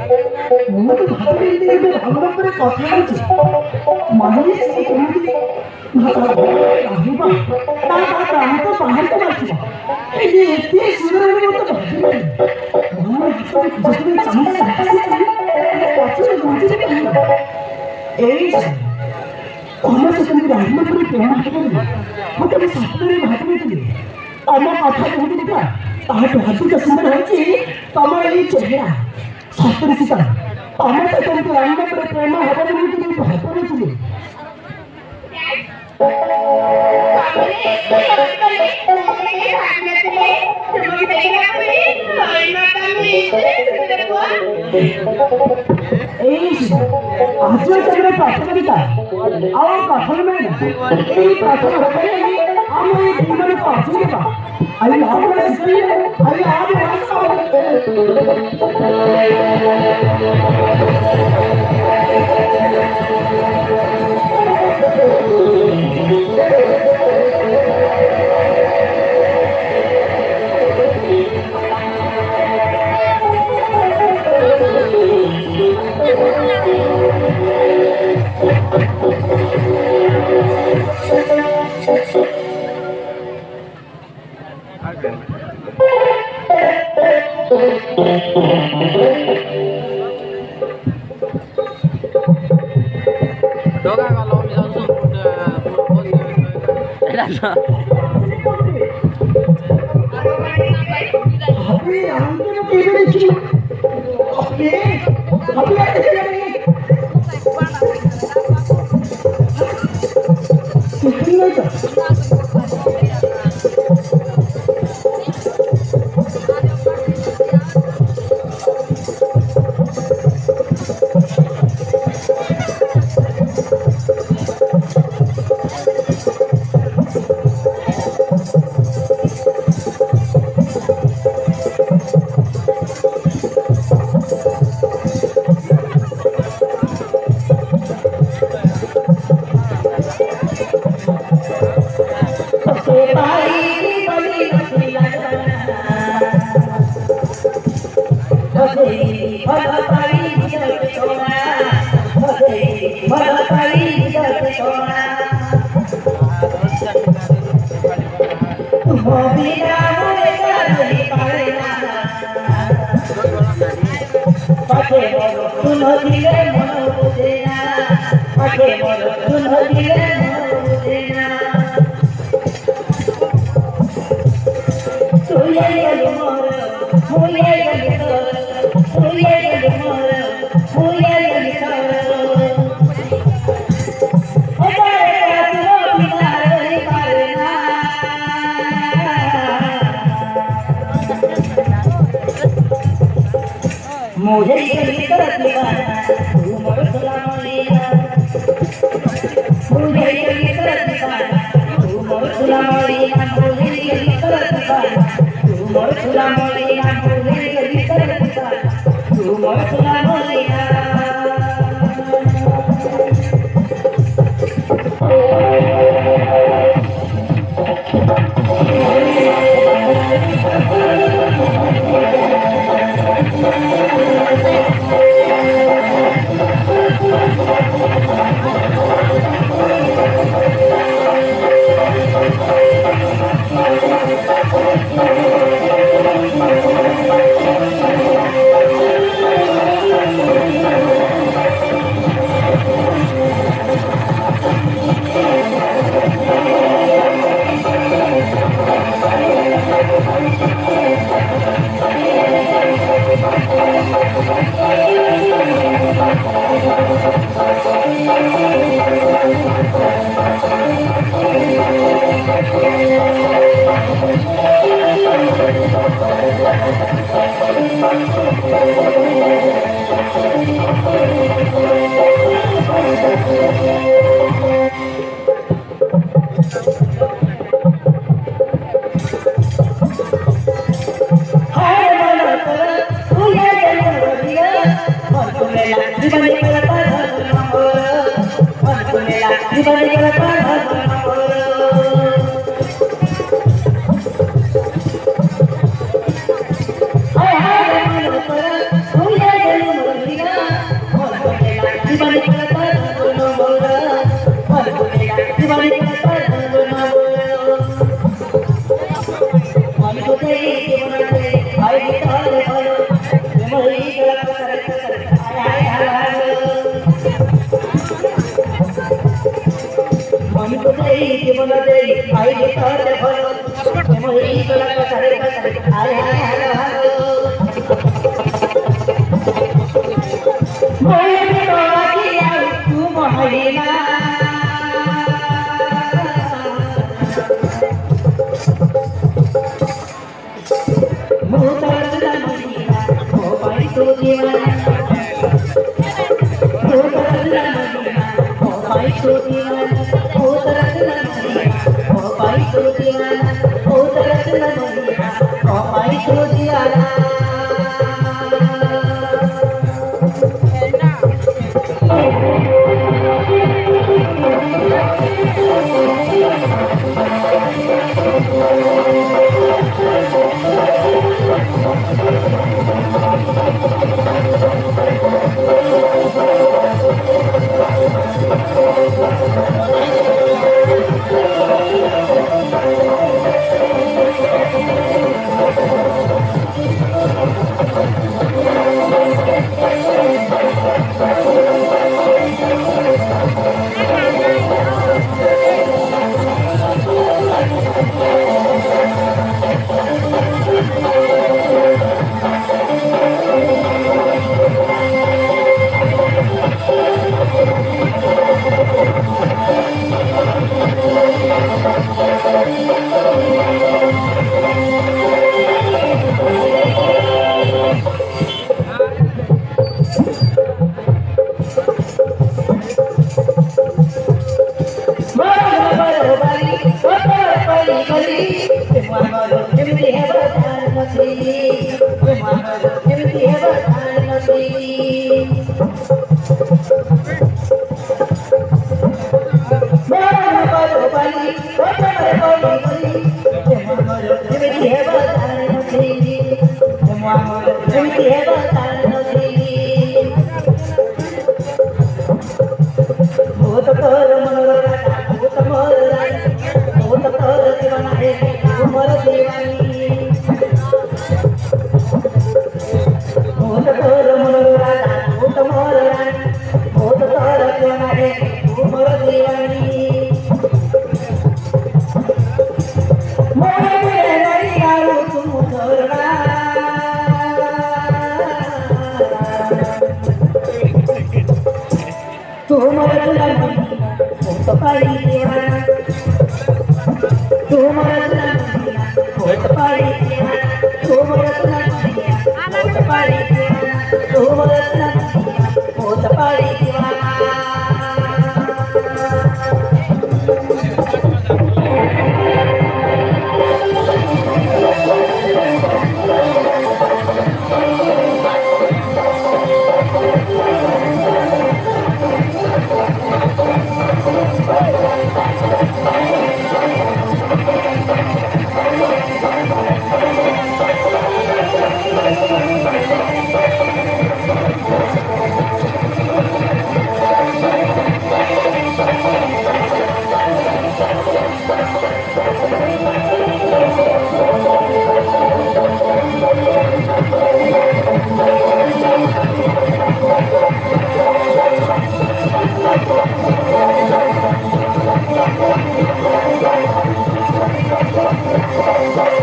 ମୁଁ ତ ଭାବିଲି ଏବେ ଭଲ ଉପରେ କଥା ହେଉଛି ମାନେ ସେ କେମିତି ରହିବ ତା ପ୍ରାଣ ତ ବାହାରକୁ ଆସିବ ଏବେ ଏତେ ସୁନ୍ଦର ମତେ ଭାବିଲି ମୋ ହାତରେ ଯେତେବେଳେ ଚାହିଁଲେ ପଛରେ ଘୁଞ୍ଚିଲେ ଏଇ ତମ ସେମିତି ରହିଲା ପରେ ପ୍ରେମ ହେବନି ମୁଁ ତମ ସ୍ୱପ୍ନରେ ଭାବିଥିଲି ତମ କଥା କହୁଥିଲା ତାହାଠୁ ଅଧିକ ସୁନ୍ଦର ହେଉଛି ତମ ଏଇ ଚେହେରା ସତରେ ସୀତା ତମ ସେମିତି ରହିଲା ପରେ ପ୍ରେମ ହେବନି ବୋଲି ମୁଁ ଭାବିନଥିଲି आज प्राथमिकता और प्रथम में प्रथम आम ये प्राथमिकता आई Doga kalau misalnya sudah मुझे জীবন দেই আইলে তোরে ভালো মই তোরা কথারে কথারে আয় হায় হালো হালো মই তোরা কি আর তু মহিনা মোতার না মহিনা ও পাই তো দিওয়ানা মোতার না মহিনা ও পাই তো দিওয়ানা মোতার না Papai tu diana, oh terasa meliha. Papai tu diana. Thank you.